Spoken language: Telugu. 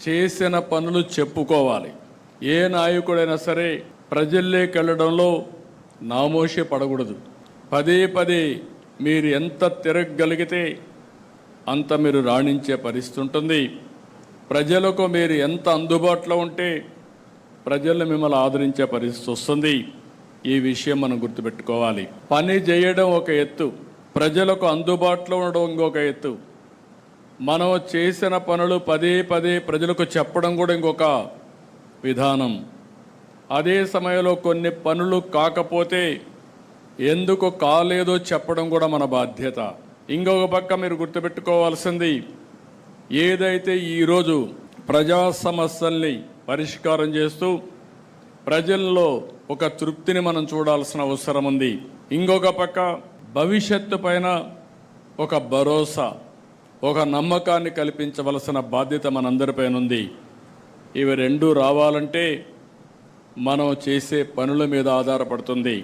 చేసిన పనులు చెప్పుకోవాలి. ఏ నాయకుడైనా సరే ప్రజల్లోకి వెళ్ళడంలో నామోషి పడకూడదు. పదే పదే మీరు ఎంత తిరగగలిగితే అంత మీరు రాణించే పరిస్థితి ఉంటుంది. ప్రజలకు మీరు ఎంత అందుబాటులో ఉంటే ప్రజలు మిమ్మల్ని ఆదరించే పరిస్థితి వస్తుంది. ఈ విషయం మనం గుర్తుపెట్టుకోవాలి. పని చేయడం ఒక ఎత్తు, ప్రజలకు అందుబాటులో ఉండడం ఇంకొక ఎత్తు. మనం చేసిన పనులు పదే పదే ప్రజలకు చెప్పడం కూడా ఇంకొక విధానం. అదే సమయంలో కొన్ని పనులు కాకపోతే ఎందుకు కాలేదో చెప్పడం కూడా మన బాధ్యత. ఇంకొక పక్క మీరు గుర్తుపెట్టుకోవాల్సింది, ఏదైతే ఈరోజు ప్రజా సమస్యల్ని పరిష్కారం చేస్తూ ప్రజల్లో ఒక తృప్తిని మనం చూడాల్సిన అవసరం ఉంది. ఇంకొక పక్క భవిష్యత్తు పైన ఒక భరోసా, ఒక నమ్మకాన్ని కల్పించవలసిన బాధ్యత మనందరిపైన ఉంది. ఇవి రెండూ రావాలంటే మనం చేసే పనుల మీద ఆధారపడుతుంది.